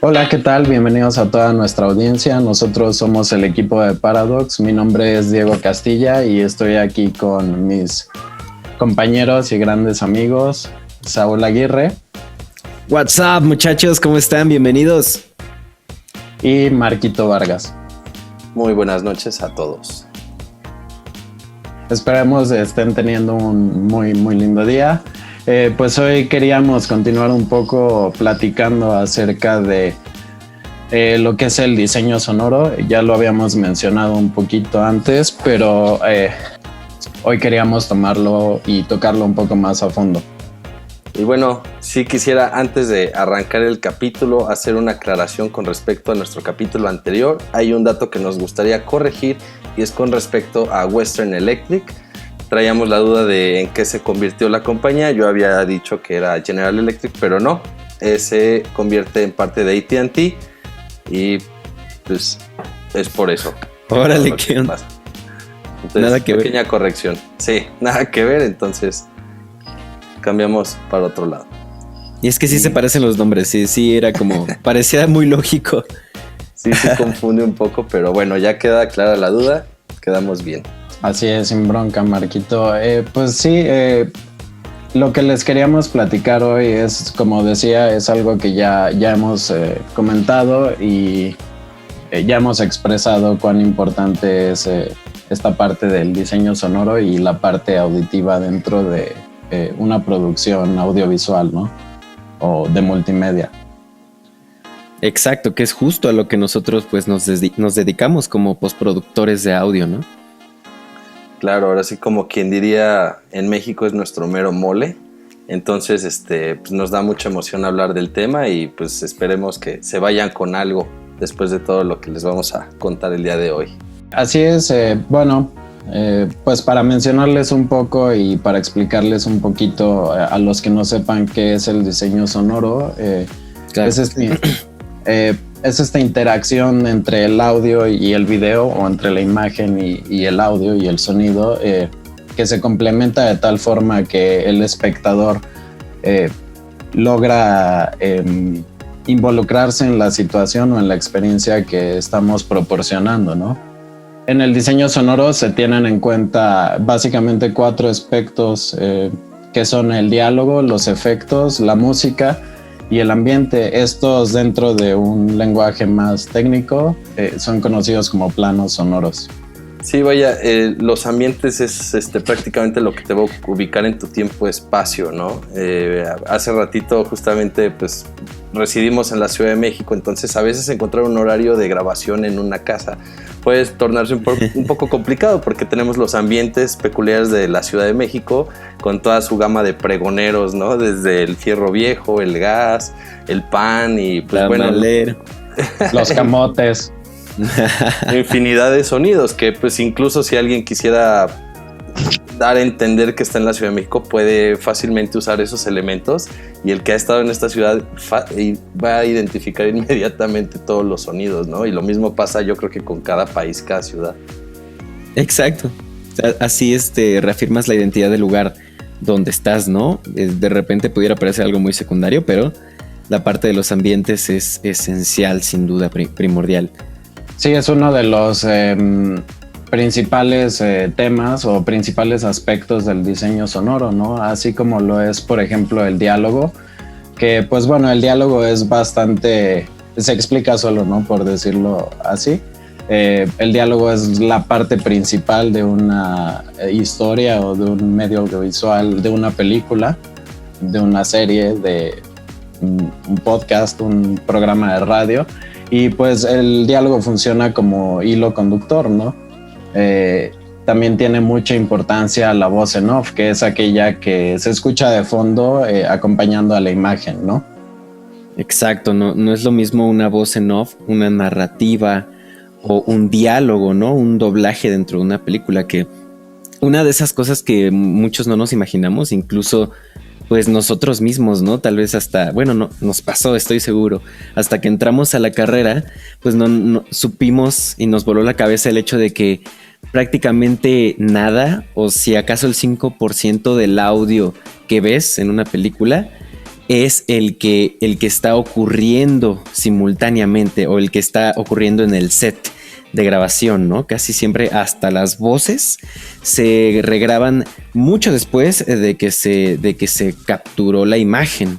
Hola, ¿qué tal? Bienvenidos a toda nuestra audiencia. Nosotros somos el equipo de Paradox. Mi nombre es Diego Castilla y estoy aquí con mis compañeros y grandes amigos, Saúl Aguirre. What's up, muchachos, ¿cómo están? Bienvenidos. Y Marquito Vargas. Muy buenas noches a todos. Esperemos estén teniendo un muy lindo día. Pues hoy queríamos continuar un poco platicando acerca de lo que es el diseño sonoro. Ya lo habíamos mencionado un poquito antes, pero hoy queríamos tomarlo y tocarlo un poco más a fondo. Y bueno, sí quisiera antes de arrancar el capítulo hacer una aclaración con respecto a nuestro capítulo anterior. Hay un dato que nos gustaría corregir y es con respecto a Western Electric. Traíamos la duda de en qué se convirtió la compañía. Yo había dicho que era General Electric, pero no. Se convierte en parte de AT&T y pues es por eso. Órale, ¿qué onda? Entonces, nada que pequeña ver. Corrección. Sí, nada que ver, entonces cambiamos para otro lado. Y es que sí se parecen los nombres, sí, era como, parecía muy lógico. Sí, se confunde un poco, pero bueno, ya queda clara la duda, quedamos bien. Así es, sin bronca, Marquito. Pues sí, lo que les queríamos platicar hoy es, como decía, es algo que ya hemos comentado y ya hemos expresado cuán importante es esta parte del diseño sonoro y la parte auditiva dentro de una producción audiovisual, ¿no? O de multimedia. Exacto, que es justo a lo que nosotros pues nos dedicamos como postproductores de audio, ¿no? Claro, ahora sí como quien diría, en México es nuestro mero mole. Entonces pues nos da mucha emoción hablar del tema y pues esperemos que se vayan con algo después de todo lo que les vamos a contar el día de hoy. Así es, pues para mencionarles un poco y para explicarles un poquito a los que no sepan qué es el diseño sonoro, Claro. es esta interacción entre el audio y el video, o entre la imagen y el audio y el sonido, que se complementa de tal forma que el espectador logra involucrarse en la situación o en la experiencia que estamos proporcionando, ¿no? En el diseño sonoro se tienen en cuenta básicamente 4 aspectos que son el diálogo, los efectos, la música y el ambiente. Estos, dentro de un lenguaje más técnico, son conocidos como planos sonoros. Sí, vaya, los ambientes es prácticamente lo que te va a ubicar en tu tiempo-espacio, ¿no? Hace ratito justamente pues residimos en la Ciudad de México, entonces a veces encontrar un horario de grabación en una casa puede tornarse un poco complicado porque tenemos los ambientes peculiares de la Ciudad de México con toda su gama de pregoneros, ¿no? Desde el fierro viejo, el gas, el pan y pues los camotes. Infinidad de sonidos que pues incluso si alguien quisiera dar a entender que está en la Ciudad de México puede fácilmente usar esos elementos y el que ha estado en esta ciudad va a identificar inmediatamente todos los sonidos, ¿no? Y lo mismo pasa yo creo que con cada país, cada ciudad. Exacto, así reafirmas la identidad del lugar donde estás, ¿no? De repente pudiera parecer algo muy secundario, pero la parte de los ambientes es esencial, sin duda, primordial. Sí, es uno de los principales temas o principales aspectos del diseño sonoro, ¿no? Así como lo es, por ejemplo, el diálogo, que pues bueno, el diálogo es bastante, se explica solo, ¿no? Por decirlo así. El diálogo es la parte principal de una historia o de un medio audiovisual, de una película, de una serie, de un podcast, un programa de radio. Y pues el diálogo funciona como hilo conductor, ¿no? También tiene mucha importancia la voz en off, que es aquella que se escucha de fondo acompañando a la imagen, ¿no? Exacto, no es lo mismo una voz en off, una narrativa o un diálogo, ¿no? Un doblaje dentro de una película, que una de esas cosas que muchos no nos imaginamos, incluso pues nosotros mismos, ¿no? Tal vez hasta, bueno, no nos pasó, estoy seguro, hasta que entramos a la carrera, pues no supimos y nos voló la cabeza el hecho de que prácticamente nada, o si acaso el 5% del audio que ves en una película es el que está ocurriendo simultáneamente o el que está ocurriendo en el set de grabación, ¿no? Casi siempre hasta las voces se regraban mucho después de que se capturó la imagen,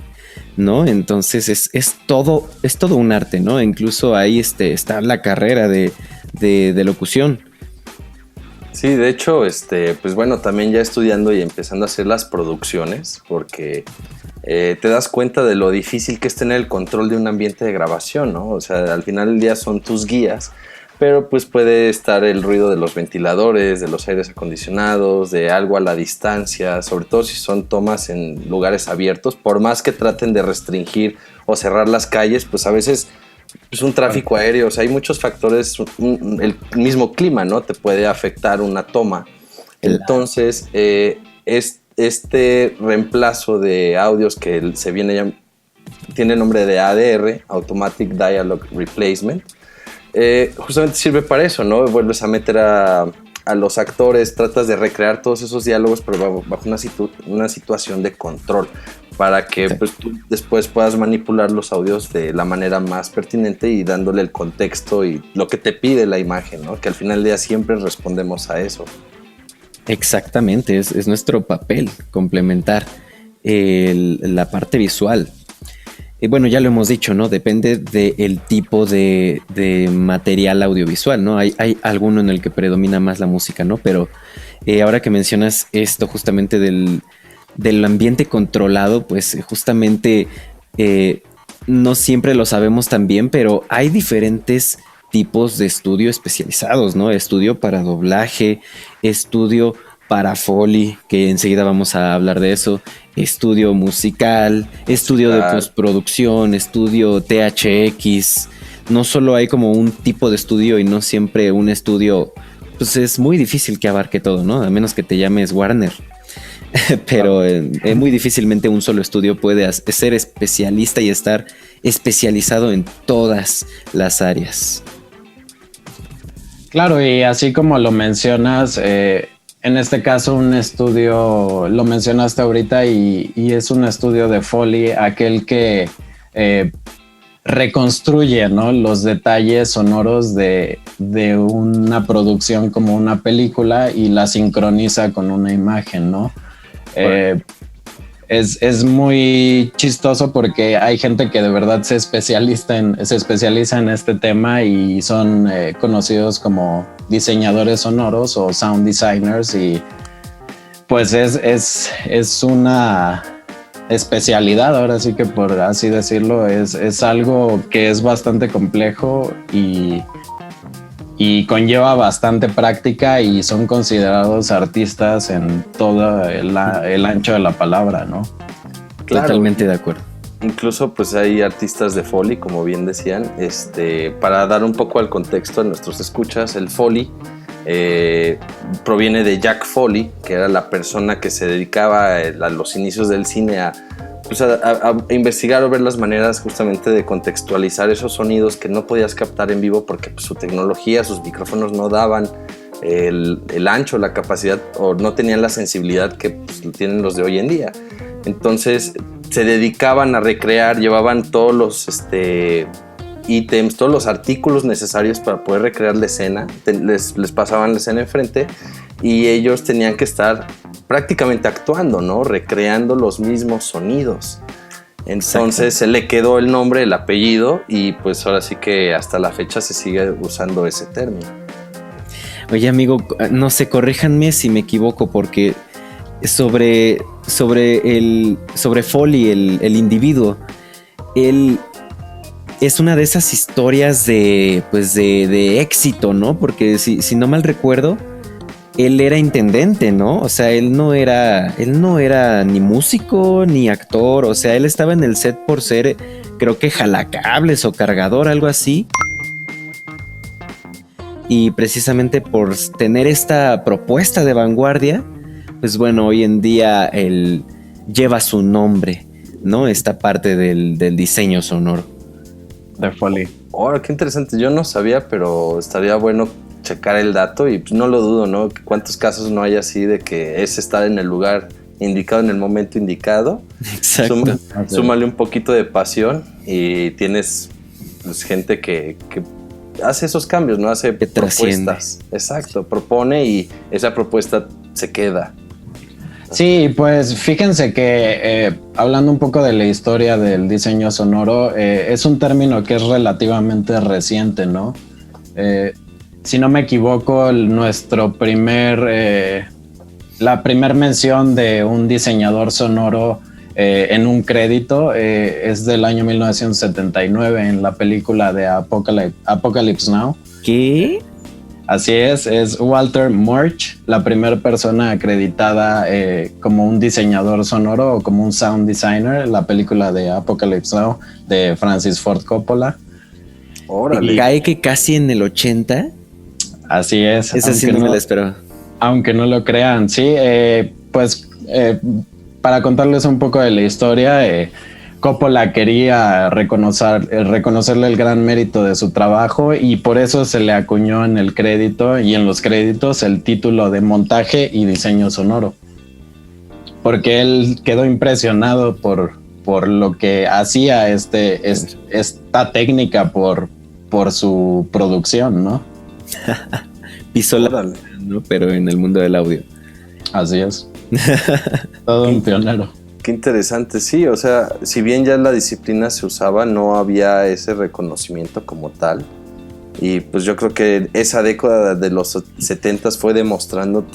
¿no? Entonces es todo un arte, ¿no? Incluso ahí está la carrera de locución. Sí, de hecho, pues bueno, también ya estudiando y empezando a hacer las producciones, porque te das cuenta de lo difícil que es tener el control de un ambiente de grabación, ¿no? O sea, al final del día son tus guías, pero pues puede estar el ruido de los ventiladores, de los aires acondicionados, de algo a la distancia, sobre todo si son tomas en lugares abiertos, por más que traten de restringir o cerrar las calles, pues a veces es un tráfico aéreo, o sea, hay muchos factores, el mismo clima, ¿no? Te puede afectar una toma. Entonces, este reemplazo de audios que tiene nombre de ADR, Automatic Dialogue Replacement, justamente sirve para eso, ¿no? Vuelves a meter a los actores, tratas de recrear todos esos diálogos, pero bajo una situación de control, para que pues, tú después puedas manipular los audios de la manera más pertinente y dándole el contexto y lo que te pide la imagen, ¿no? Que al final del día siempre respondemos a eso. Exactamente, es nuestro papel complementar la parte visual. Bueno, ya lo hemos dicho, ¿no? Depende del tipo de material audiovisual, ¿no? Hay alguno en el que predomina más la música, ¿no? Pero ahora que mencionas esto justamente del ambiente controlado, pues justamente no siempre lo sabemos tan bien, pero hay diferentes tipos de estudio especializados, ¿no? Estudio para doblaje, estudio para Foley, que enseguida vamos a hablar de eso, estudio musical, estudio de postproducción, estudio THX. No solo hay como un tipo de estudio y no siempre un estudio, pues es muy difícil que abarque todo, ¿no? A menos que te llames Warner. Pero muy difícilmente un solo estudio puede ser especialista y estar especializado en todas las áreas. Claro, y así como lo mencionas, en este caso un estudio, lo mencionaste ahorita, y es un estudio de Foley, aquel que reconstruye, ¿no?, los detalles sonoros de una producción como una película y la sincroniza con una imagen, ¿no? Es muy chistoso porque hay gente que de verdad se especializa en este tema y son conocidos como diseñadores sonoros o sound designers, y pues es una especialidad, ahora sí que por así decirlo, es algo que es bastante complejo y conlleva bastante práctica, y son considerados artistas en todo el ancho de la palabra, ¿no? Claro. Totalmente de acuerdo. Incluso pues hay artistas de Foley, como bien decían, para dar un poco al contexto a nuestros escuchas, el Foley proviene de Jack Foley, que era la persona que se dedicaba a los inicios del cine a investigar o ver las maneras justamente de contextualizar esos sonidos que no podías captar en vivo porque pues, su tecnología, sus micrófonos no daban el ancho, la capacidad, o no tenían la sensibilidad que pues, tienen los de hoy en día. Entonces se dedicaban a recrear, llevaban todos los ítems, todos los artículos necesarios para poder recrear la escena, les pasaban la escena enfrente y ellos tenían que estar prácticamente actuando, ¿no? Recreando los mismos sonidos. Entonces se le quedó el nombre, el apellido, y pues ahora sí que hasta la fecha se sigue usando ese término. Oye, amigo, no sé, corríjanme si me equivoco, porque sobre Foley, el individuo, él es una de esas historias de éxito, ¿no? Porque si no mal recuerdo, él era intendente, ¿no? O sea, él no era ni músico ni actor. O sea, él estaba en el set por ser, creo que jalacables o cargador, algo así. Y precisamente por tener esta propuesta de vanguardia, pues bueno, hoy en día él lleva su nombre, ¿no? Esta parte del diseño sonoro. De Foley. Oh, qué interesante. Yo no sabía, pero estaría bueno checar el dato y pues no lo dudo, ¿no? ¿Cuántos casos no hay así de que es estar en el lugar indicado en el momento indicado. Exacto. Súmale un poquito de pasión y tienes pues, gente que hace esos cambios, ¿no? Hace que propuestas. Exacto, propone y esa propuesta se queda. Sí, pues fíjense que hablando un poco de la historia del diseño sonoro, es un término que es relativamente reciente, ¿no? Si no me equivoco, la primer mención de un diseñador sonoro en un crédito es del año 1979 en la película de Apocalypse Now. ¿Qué? Así es Walter Murch, la primera persona acreditada como un diseñador sonoro o como un sound designer en la película de Apocalypse Now de Francis Ford Coppola. Órale. Cae que casi en el 80. Así es. Esa sí no me la esperaba. Aunque no lo crean, sí. Para contarles un poco de la historia, Coppola quería reconocerle el gran mérito de su trabajo y por eso se le acuñó en el crédito y en los créditos el título de montaje y diseño sonoro. Porque él quedó impresionado por lo que hacía esta técnica por su producción, ¿no? Pisó la, ¿no? Pero en el mundo del audio. Así es. Todo un pionero. Qué interesante, sí, o sea, si bien ya la disciplina se usaba, no había ese reconocimiento como tal. Y pues yo creo que esa década de los 70s fue demostrando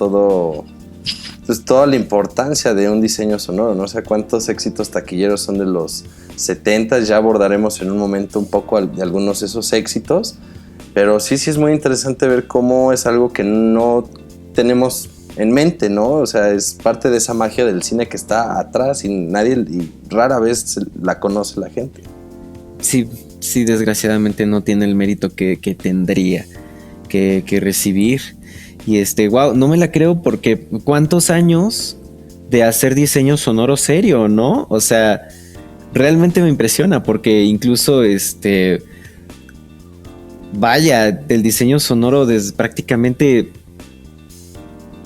pues toda la importancia de un diseño sonoro, ¿no? O sea, cuántos éxitos taquilleros son de los 70s, ya abordaremos en un momento un poco de algunos de esos éxitos. Pero sí es muy interesante ver cómo es algo que no tenemos en mente, ¿no? O sea, es parte de esa magia del cine que está atrás y rara vez la conoce la gente. Sí, desgraciadamente no tiene el mérito que tendría que recibir. Y wow, no me la creo porque ¿cuántos años de hacer diseño sonoro serio, no? O sea, realmente me impresiona porque incluso vaya, el diseño sonoro prácticamente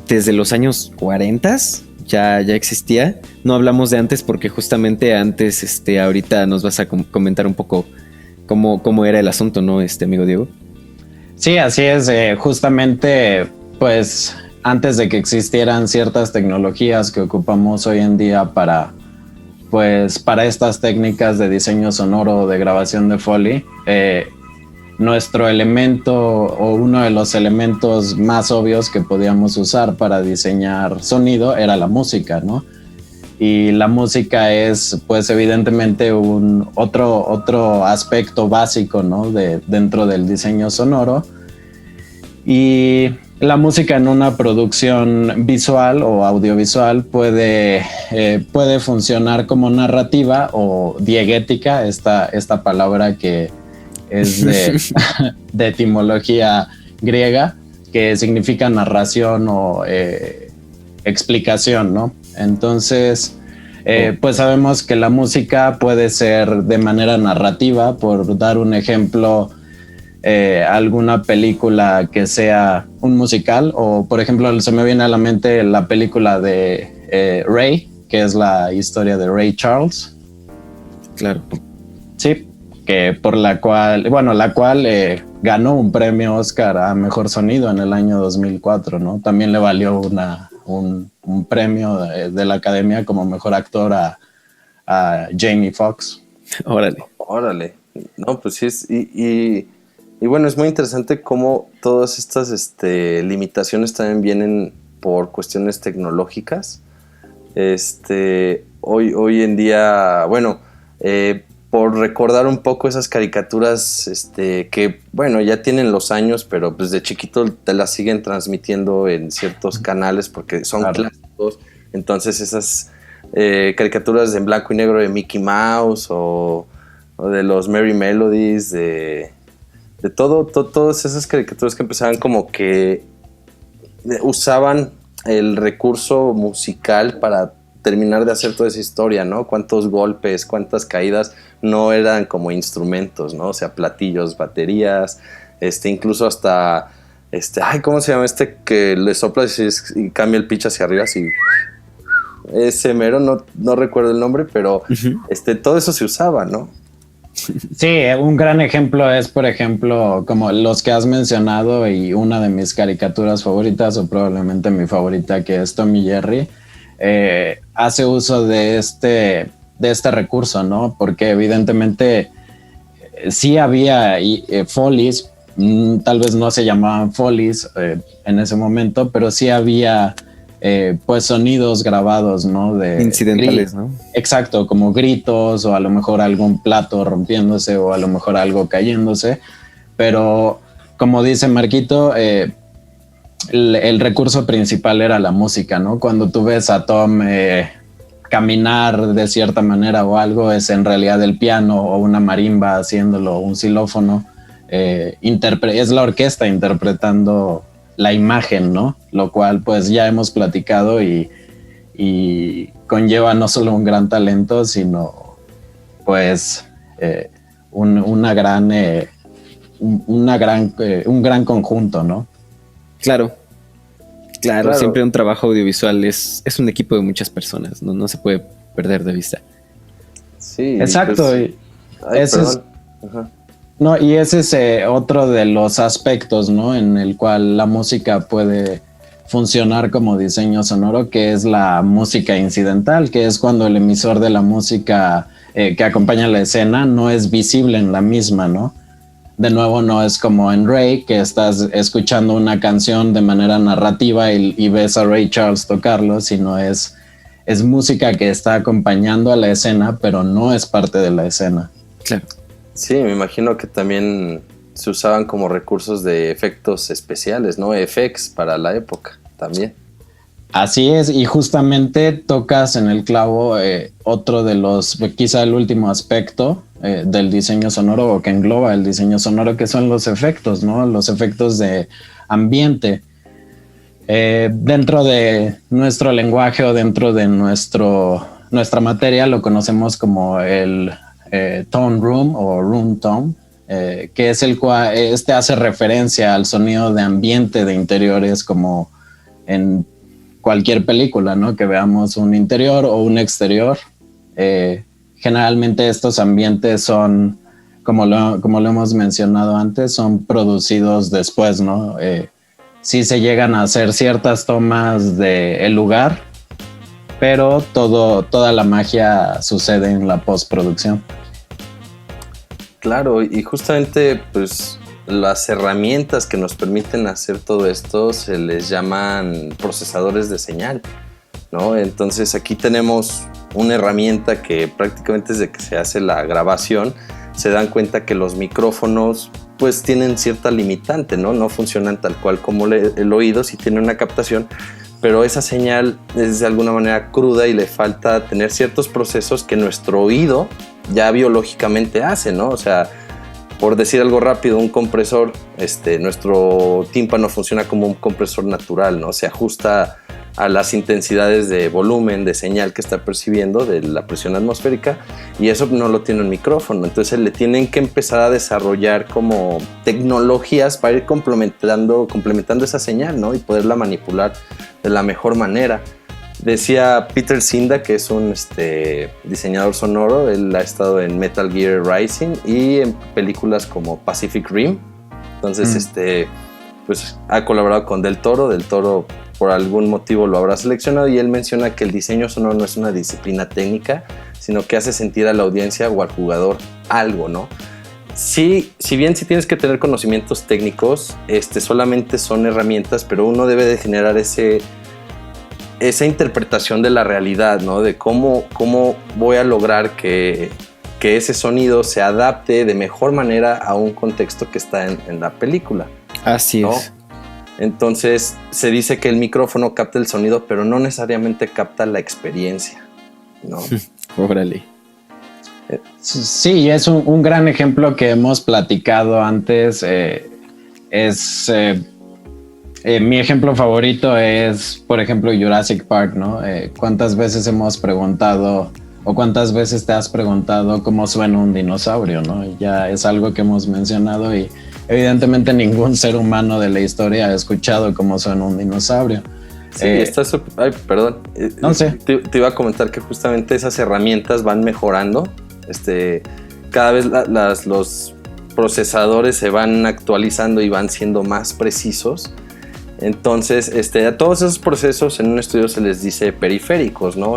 desde los años 40 ya existía. No hablamos de antes porque justamente antes, ahorita nos vas a comentar un poco cómo era el asunto, ¿no, amigo Diego? Sí, así es. Justamente, pues, antes de que existieran ciertas tecnologías que ocupamos hoy en día para estas técnicas de diseño sonoro o de grabación de Foley, nuestro elemento o uno de los elementos más obvios que podíamos usar para diseñar sonido era la música, ¿no? Y la música es, pues, evidentemente otro aspecto básico, ¿no? Dentro del diseño sonoro. Y la música en una producción visual o audiovisual puede funcionar como narrativa o diegética, esta palabra que es de etimología griega, que significa narración o explicación, ¿no? Entonces, pues sabemos que la música puede ser de manera narrativa, por dar un ejemplo, alguna película que sea un musical, o por ejemplo se me viene a la mente la película de Ray, que es la historia de Ray Charles. Claro. Sí. Que la cual ganó un premio Oscar a Mejor Sonido en el año 2004, ¿no? También le valió un premio de la Academia como Mejor Actor a Jamie Foxx. Órale. No, pues sí es... Y bueno, es muy interesante cómo todas estas limitaciones también vienen por cuestiones tecnológicas. Hoy en día, bueno... por recordar un poco esas caricaturas que, bueno, ya tienen los años, pero pues de chiquito te las siguen transmitiendo en ciertos canales porque son clásicos. Entonces esas caricaturas en blanco y negro de Mickey Mouse o de los Merry Melodies, de todas esas caricaturas que empezaban como que usaban el recurso musical para terminar de hacer toda esa historia, ¿no? Cuántos golpes, cuántas caídas no eran como instrumentos, ¿no? O sea, platillos, baterías, incluso hasta, ¿cómo se llama que le soplas y cambia el pitch hacia arriba así? ese mero, no recuerdo el nombre, pero todo eso se usaba, ¿no? Sí, un gran ejemplo es, por ejemplo, como los que has mencionado y una de mis caricaturas favoritas o probablemente mi favorita, que es Tom y Jerry, hace uso de este recurso, ¿no? Porque evidentemente sí había Follies, tal vez no se llamaban Follies en ese momento, pero sí había pues sonidos grabados, ¿no? De incidentales, ¿no? Exacto, como gritos o a lo mejor algún plato rompiéndose o a lo mejor algo cayéndose, pero como dice Marquito, el recurso principal era la música, ¿no? Cuando tú ves a Tom caminar de cierta manera o algo, es en realidad el piano o una marimba haciéndolo, un xilófono, es la orquesta interpretando la imagen, ¿no? Lo cual pues ya hemos platicado y conlleva no solo un gran talento, sino pues un gran conjunto, ¿no? Claro, siempre un trabajo audiovisual es un equipo de muchas personas, no se puede perder de vista. Sí, exacto. Pues, y ese es otro de los aspectos, ¿no? En el cual la música puede funcionar como diseño sonoro, que es la música incidental, que es cuando el emisor de la música que acompaña la escena no es visible en la misma, ¿no? De nuevo, no es como en Ray, que estás escuchando una canción de manera narrativa y ves a Ray Charles tocarlo, sino es música que está acompañando a la escena, pero no es parte de la escena. Claro. Sí, me imagino que también se usaban como recursos de efectos especiales, ¿no? FX para la época también. Así es, y justamente tocas en el clavo otro de los, quizá el último aspecto del diseño sonoro o que engloba el diseño sonoro, que son los efectos, ¿no? Los efectos de ambiente. Dentro de nuestro lenguaje o dentro de nuestra materia lo conocemos como el tone room o room tone, que es el cual hace referencia al sonido de ambiente de interiores, como en cualquier película, ¿no? Que veamos un interior o un exterior. Generalmente estos ambientes son, como lo hemos mencionado antes, son producidos después, ¿no? Sí se llegan a hacer ciertas tomas del lugar, pero toda la magia sucede en la postproducción. Claro, y justamente pues las herramientas que nos permiten hacer todo esto se les llaman procesadores de señal, ¿no? Entonces aquí tenemos una herramienta que prácticamente desde que se hace la grabación se dan cuenta que los micrófonos pues tienen cierta limitante, ¿no? No funcionan tal cual como el oído, sí tiene una captación, pero esa señal es de alguna manera cruda y le falta tener ciertos procesos que nuestro oído ya biológicamente hace, ¿no? O sea, por decir algo rápido, un compresor, nuestro tímpano funciona como un compresor natural, ¿no? Se ajusta a las intensidades de volumen, de señal que está percibiendo, de la presión atmosférica, y eso no lo tiene un micrófono. Entonces le tienen que empezar a desarrollar como tecnologías para ir complementando esa señal, ¿no? Y poderla manipular de la mejor manera. Decía Peter Zinda, que es un diseñador sonoro, él ha estado en Metal Gear Rising y en películas como Pacific Rim. Entonces, pues ha colaborado con Del Toro. Del Toro por algún motivo lo habrá seleccionado, y él menciona que el diseño sonoro no es una disciplina técnica, sino que hace sentir a la audiencia o al jugador algo, ¿no? Sí, si bien sí tienes que tener conocimientos técnicos, solamente son herramientas, pero uno debe de generar esa interpretación de la realidad, ¿no? De cómo voy a lograr que ese sonido se adapte de mejor manera a un contexto que está en la película. Así ¿no? es. Entonces se dice que el micrófono capta el sonido, pero no necesariamente capta la experiencia, ¿no? Órale. Sí, es un gran ejemplo que hemos platicado antes. Mi ejemplo favorito es, por ejemplo, Jurassic Park, ¿no? ¿Cuántas veces hemos preguntado o cuántas veces te has preguntado cómo suena un dinosaurio, ¿no? Ya es algo que hemos mencionado y evidentemente ningún ser humano de la historia ha escuchado cómo suena un dinosaurio. Sí, ay, perdón. No sé. Te iba a comentar que justamente esas herramientas van mejorando. Cada vez los procesadores se van actualizando y van siendo más precisos. Entonces, a todos esos procesos en un estudio se les dice periféricos, ¿no?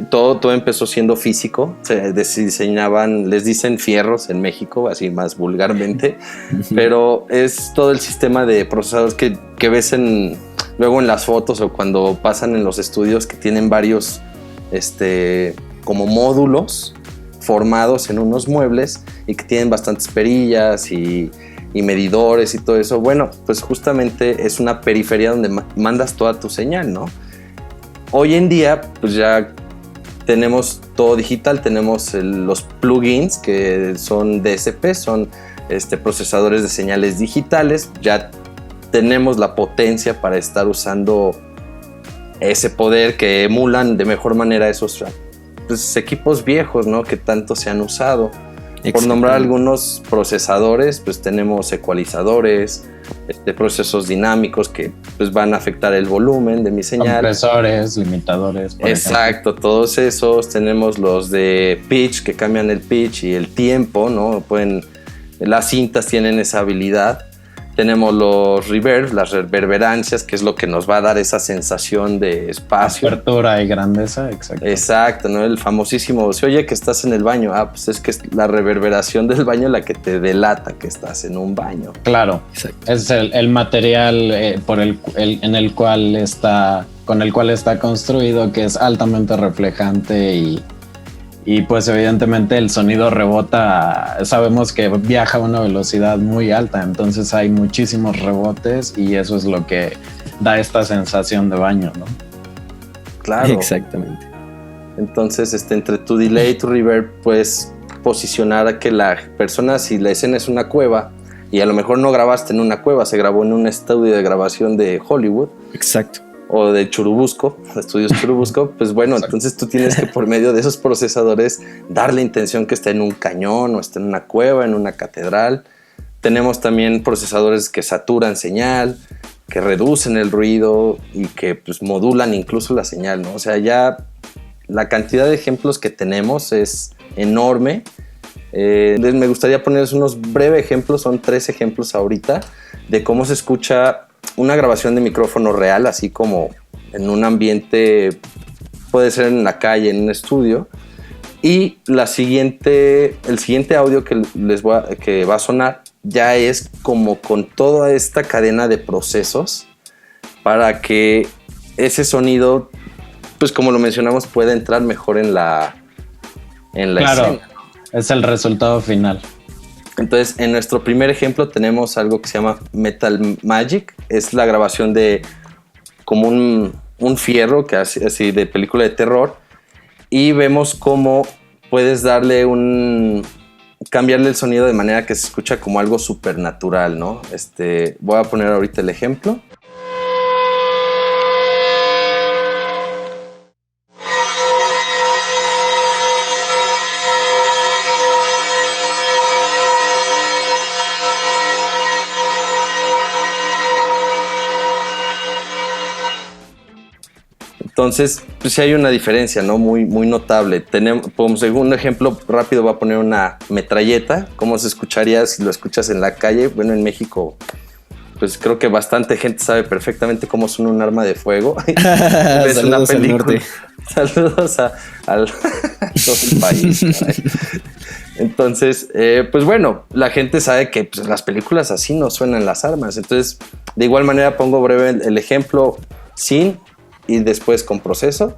Todo empezó siendo físico. Les dicen fierros en México, así más vulgarmente, pero es todo el sistema de procesadores que ves luego en las fotos o cuando pasan en los estudios, que tienen varios como módulos formados en unos muebles y que tienen bastantes perillas y medidores y todo eso. Bueno, pues justamente es una periferia donde mandas toda tu señal, ¿no? Hoy en día, pues ya tenemos todo digital, tenemos los plugins que son DSP, son procesadores de señales digitales. Ya tenemos la potencia para estar usando ese poder que emulan de mejor manera esos equipos viejos, ¿no? Que tanto se han usado. Por nombrar algunos procesadores, pues tenemos ecualizadores, procesos dinámicos que pues van a afectar el volumen de mi señal. Compresores, limitadores. Exacto, todos esos. Tenemos los de pitch que cambian el pitch y el tiempo, ¿no? Las cintas tienen esa habilidad. Tenemos los reverbs, las reverberancias, que es lo que nos va a dar esa sensación de espacio. Apertura y grandeza, exacto. Exacto, ¿no? El famosísimo, se oye que estás en el baño. Pues es que es la reverberación del baño la que te delata que estás en un baño. Claro, exacto. Es el material con el cual está construido, que es altamente reflejante y pues evidentemente el sonido rebota, sabemos que viaja a una velocidad muy alta, entonces hay muchísimos rebotes y eso es lo que da esta sensación de baño, ¿no? Claro. Exactamente. Entonces, entre tu delay y tu reverb puedes posicionar a que la persona, si la escena es una cueva y a lo mejor no grabaste en una cueva, se grabó en un estudio de grabación de Hollywood. Exacto. O de Churubusco, estudios Churubusco, pues bueno, exacto. Entonces tú tienes que por medio de esos procesadores darle intención que esté en un cañón o esté en una cueva, en una catedral. Tenemos también procesadores que saturan señal, que reducen el ruido y que pues modulan incluso la señal, ¿no? O sea, ya la cantidad de ejemplos que tenemos es enorme. Me gustaría ponerles unos breves ejemplos, son 3 ejemplos ahorita, de cómo se escucha una grabación de micrófono real, así como en un ambiente, puede ser en la calle, en un estudio. Y el siguiente audio que va a sonar ya es como con toda esta cadena de procesos para que ese sonido, pues como lo mencionamos, pueda entrar mejor en la escena. Es el resultado final. Entonces, en nuestro primer ejemplo tenemos algo que se llama Metal Magic. Es la grabación de como un fierro que hace así de película de terror. Y vemos cómo puedes cambiarle el sonido de manera que se escucha como algo supernatural, ¿no? Voy a poner ahorita el ejemplo. Entonces, pues sí hay una diferencia, ¿no? Muy, muy notable. Como segundo ejemplo rápido, voy a poner una metralleta. ¿Cómo se escucharía si lo escuchas en la calle? Bueno, en México, pues creo que bastante gente sabe perfectamente cómo suena un arma de fuego. Ves saludos al norte. Saludos al todo el país. Entonces, pues bueno, la gente sabe que pues, en las películas así no suenan las armas. Entonces, de igual manera pongo breve el ejemplo sin y después con proceso.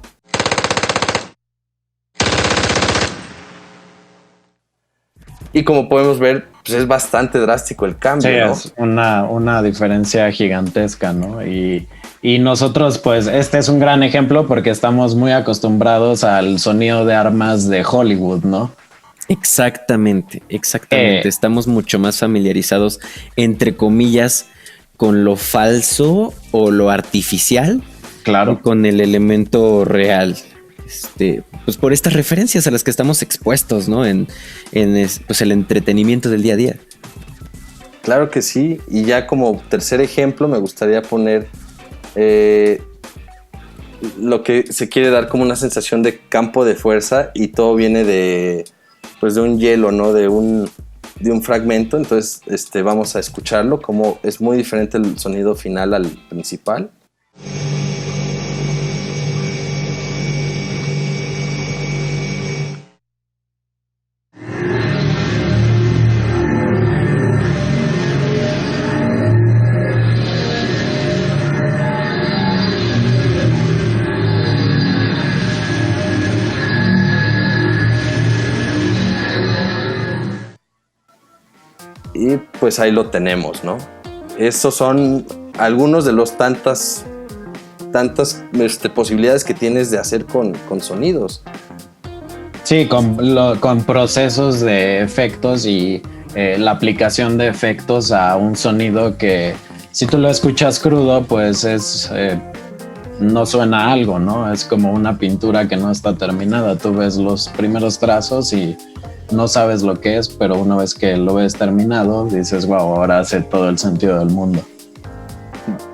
Y como podemos ver, pues es bastante drástico el cambio, sí, ¿no? Es una diferencia gigantesca, ¿no? Y nosotros, pues, este es un gran ejemplo porque estamos muy acostumbrados al sonido de armas de Hollywood, ¿no? Exactamente. Estamos mucho más familiarizados, entre comillas, con lo falso o lo artificial. Claro. Con el elemento real. Pues por estas referencias a las que estamos expuestos, ¿no? Pues el entretenimiento del día a día. Claro que sí. Y ya como tercer ejemplo me gustaría poner lo que se quiere dar como una sensación de campo de fuerza, y todo viene de un hielo, ¿no? De un fragmento. Entonces vamos a escucharlo, como es muy diferente el sonido final al principal. Y pues ahí lo tenemos, ¿no? Esos son algunos de los tantas posibilidades que tienes de hacer con sonidos. Sí, con procesos de efectos y la aplicación de efectos a un sonido que si tú lo escuchas crudo, pues no suena a algo, ¿no? Es como una pintura que no está terminada. Tú ves los primeros trazos y no sabes lo que es, pero una vez que lo ves terminado, dices, wow, ahora hace todo el sentido del mundo.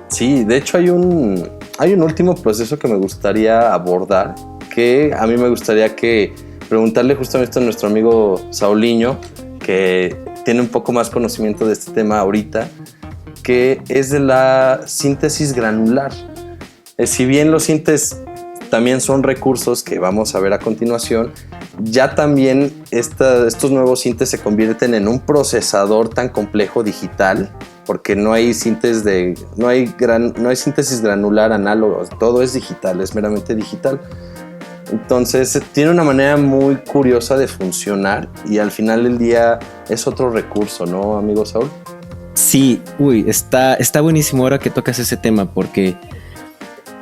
Sí, de hecho hay un último proceso que me gustaría abordar, que a mí me gustaría preguntarle justamente a nuestro amigo Sauliño, que tiene un poco más conocimiento de este tema ahorita, que es de la síntesis granular. Si bien los sintes también son recursos que vamos a ver a continuación, ya también estos nuevos sintes se convierten en un procesador tan complejo digital, porque no hay síntesis granular análoga, todo es digital, es meramente digital. Entonces tiene una manera muy curiosa de funcionar, y al final del día es otro recurso, ¿no, amigo Saúl? Sí, está buenísimo ahora que tocas ese tema, porque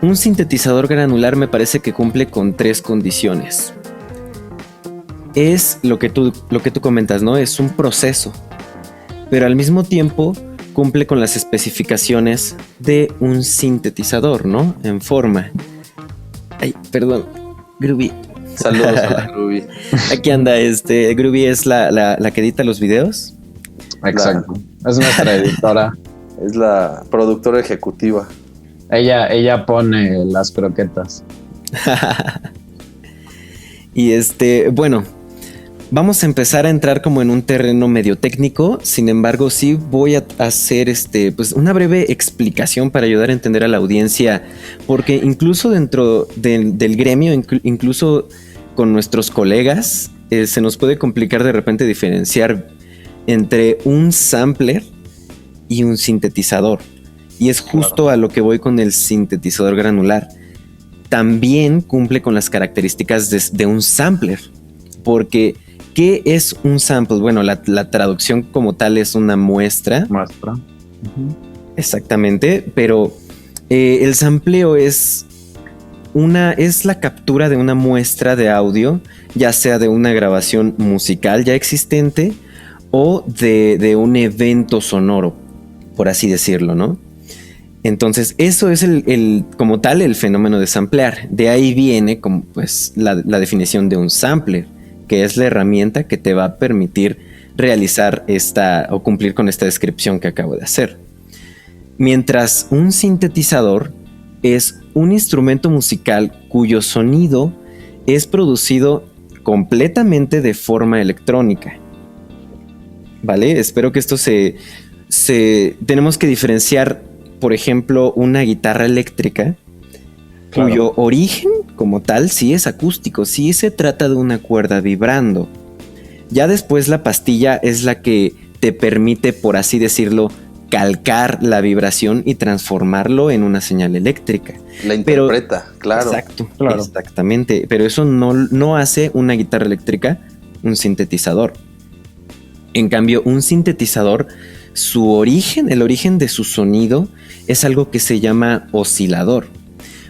un sintetizador granular me parece que cumple con 3 condiciones. Es lo que tú comentas, ¿no? Es un proceso, pero al mismo tiempo cumple con las especificaciones de un sintetizador, ¿no? En forma. Ay, perdón, Groovy. Saludos a la Groovy. Aquí anda, Groovy es la que edita los videos. Exacto. Es nuestra editora. Es la productora ejecutiva. Ella pone las croquetas. Y bueno, vamos a empezar a entrar como en un terreno medio técnico. Sin embargo, sí voy a hacer pues una breve explicación para ayudar a entender a la audiencia, porque incluso dentro del gremio, incluso con nuestros colegas, se nos puede complicar de repente diferenciar entre un sampler y un sintetizador. Y es justo a lo que voy con el sintetizador granular. También cumple con las características de un sampler, porque ¿qué es un sample? Bueno, la traducción como tal es una muestra. Muestra. Exactamente, pero el sampleo es la captura de una muestra de audio, ya sea de una grabación musical ya existente o de un evento sonoro, por así decirlo, ¿no? Entonces, eso es como tal el fenómeno de samplear. De ahí viene como, pues, la definición de un sampler, que es la herramienta que te va a permitir realizar o cumplir con esta descripción que acabo de hacer. Mientras un sintetizador es un instrumento musical cuyo sonido es producido completamente de forma electrónica. ¿Vale? Espero que esto tenemos que diferenciar, por ejemplo, una guitarra eléctrica, claro, cuyo origen como tal sí es acústico, sí se trata de una cuerda vibrando. Ya después la pastilla es la que te permite, por así decirlo, calcar la vibración y transformarlo en una señal eléctrica. La interpreta, claro. Exacto, claro. Exactamente. Pero eso no hace una guitarra eléctrica un sintetizador. En cambio, un sintetizador, el origen de su sonido es algo que se llama oscilador.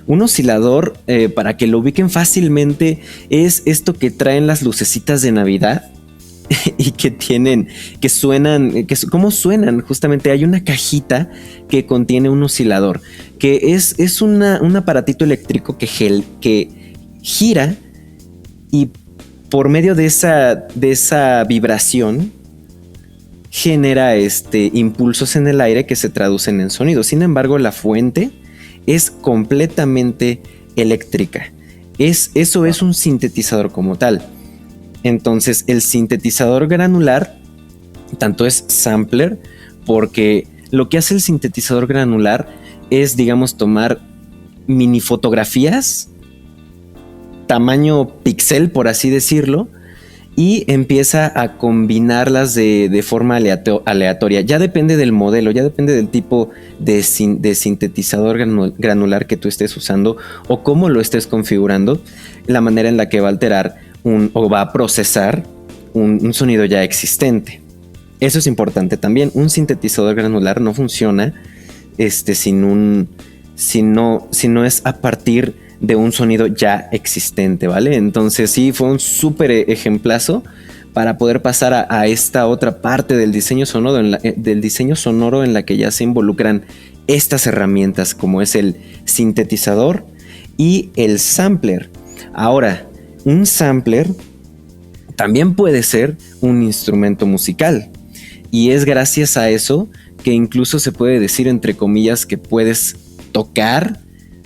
Un oscilador, para que lo ubiquen fácilmente, es esto que traen las lucecitas de Navidad y que suenan, ¿cómo suenan? Justamente hay una cajita que contiene un oscilador, que es un aparatito eléctrico que gira, y por medio de esa vibración genera impulsos en el aire que se traducen en sonido. Sin embargo, la fuente es completamente eléctrica. Eso es un sintetizador como tal. Entonces, el sintetizador granular tanto es sampler, porque lo que hace el sintetizador granular es, digamos, tomar mini fotografías, tamaño pixel, por así decirlo, y empieza a combinarlas de forma aleatoria. Ya depende del modelo, ya depende del tipo de sintetizador granular que tú estés usando o cómo lo estés configurando, la manera en la que va a alterar o va a procesar un sonido ya existente. Eso es importante también. Un sintetizador granular no funciona si no es a partir de un sonido ya existente, ¿vale? Entonces sí, fue un súper ejemplazo para poder pasar a esta otra parte del diseño sonoro en la que ya se involucran estas herramientas, como es el sintetizador y el sampler. Ahora, un sampler también puede ser un instrumento musical, y es gracias a eso que incluso se puede decir, entre comillas, que puedes tocar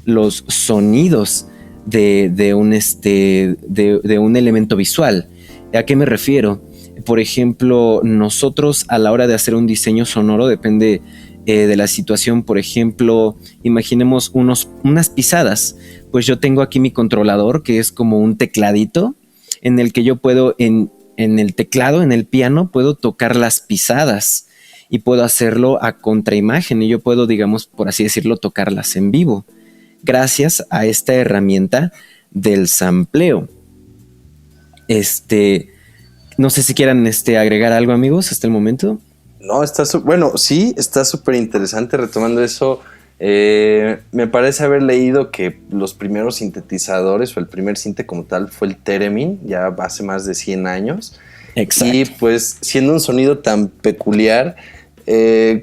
los sonidos de un elemento visual. ¿A qué me refiero? Por ejemplo, nosotros a la hora de hacer un diseño sonoro, depende de la situación. Por ejemplo, imaginemos unas pisadas. Pues yo tengo aquí mi controlador, que es como un tecladito en el que yo puedo, en el teclado, en el piano, puedo tocar las pisadas y puedo hacerlo a contraimagen, y yo puedo, digamos, por así decirlo, tocarlas en vivo, gracias a esta herramienta del sampleo. No sé si quieran agregar algo, amigos, hasta el momento. No, está súper interesante retomando eso. Me parece haber leído que los primeros sintetizadores, o el primer sinte como tal, fue el Theremin, ya hace más de 100 años. Exacto. Y pues siendo un sonido tan peculiar,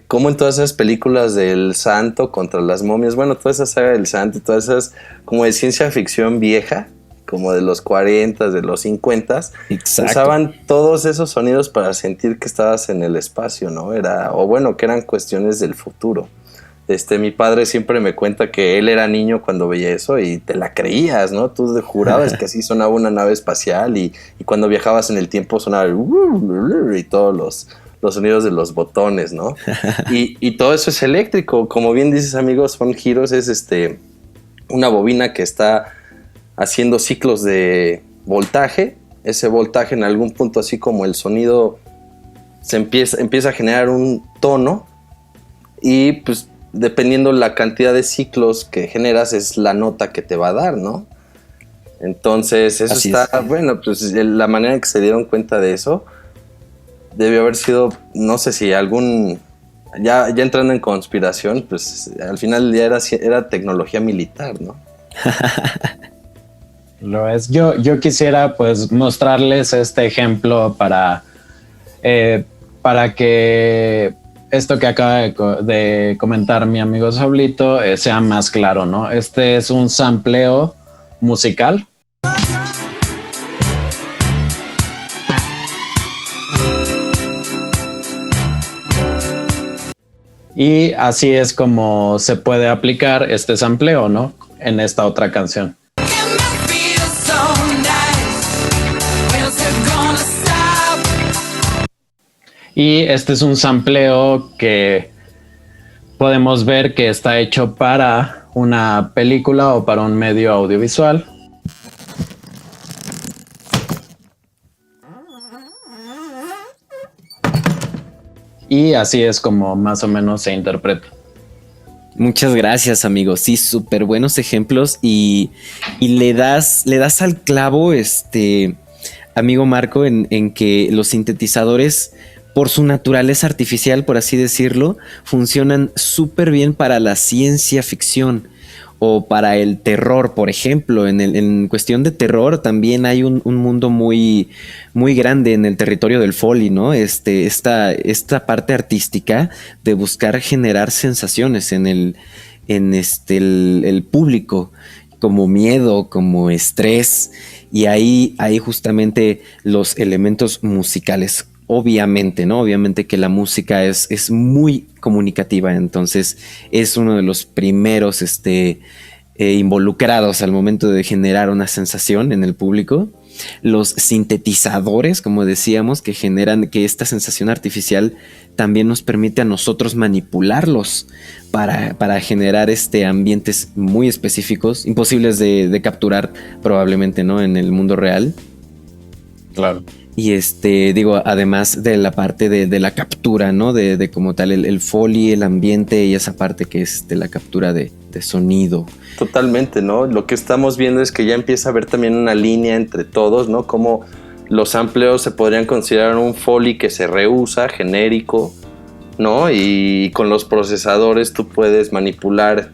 como en todas esas películas del Santo contra las momias, bueno, toda esa saga del Santo, todas esas como de ciencia ficción vieja, como de los 40, de los 50, usaban todos esos sonidos para sentir que estabas en el espacio, ¿no? Que eran cuestiones del futuro. Mi padre siempre me cuenta que él era niño cuando veía eso y te la creías, ¿no? Tú jurabas que así sonaba una nave espacial, y cuando viajabas en el tiempo sonaba y todos los sonidos de los botones, ¿no? Y todo eso es eléctrico. Como bien dices, amigos, son giros, es una bobina que está haciendo ciclos de voltaje. Ese voltaje en algún punto, así como el sonido, se empieza a generar un tono, y pues dependiendo la cantidad de ciclos que generas es la nota que te va a dar, ¿no? Entonces eso así está, bueno, pues la manera en que se dieron cuenta de eso debió haber sido, no sé si ya entrando en conspiración, pues al final ya era tecnología militar, ¿no? Lo es. Yo quisiera pues mostrarles este ejemplo para que esto que acaba de comentar mi amigo Saulito sea más claro, ¿no? Este es un sampleo musical. Y así es como se puede aplicar este sampleo, ¿no? En esta otra canción. Y este es un sampleo que podemos ver que está hecho para una película o para un medio audiovisual. Y así es como más o menos se interpreta. Muchas gracias, amigos. Sí, súper buenos ejemplos, y le das al clavo, amigo Marco, en que los sintetizadores, por su naturaleza artificial, por así decirlo, funcionan súper bien para la ciencia ficción o para el terror, por ejemplo. En cuestión de terror también hay un mundo muy, muy grande en el territorio del Foley, ¿no? Esta parte artística de buscar generar sensaciones en el público, como miedo, como estrés, y ahí justamente los elementos musicales obviamente, ¿no? Obviamente que la música es muy comunicativa, entonces es uno de los primeros involucrados al momento de generar una sensación en el público. Los sintetizadores, como decíamos, que generan que esta sensación artificial también nos permite a nosotros manipularlos para generar ambientes muy específicos, imposibles de capturar probablemente, ¿no? En el mundo real. Claro. Y digo, además de la parte de la captura, ¿no? De como tal el Foley, el ambiente y esa parte que es la captura de sonido. Totalmente, ¿no? Lo que estamos viendo es que ya empieza a haber también una línea entre todos, ¿no? Como los sampleos se podrían considerar un Foley que se reusa, genérico, ¿no? Y con los procesadores tú puedes manipular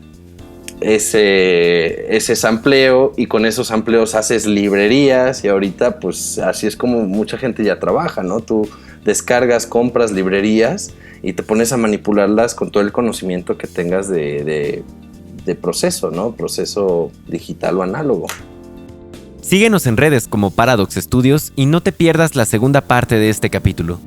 ese sampleo, y con esos sampleos haces librerías, y ahorita pues así es como mucha gente ya trabaja, ¿no? Tú descargas, compras librerías y te pones a manipularlas con todo el conocimiento que tengas de proceso, ¿no? Proceso digital o análogo. Síguenos en redes como Paradox Studios y no te pierdas la segunda parte de este capítulo.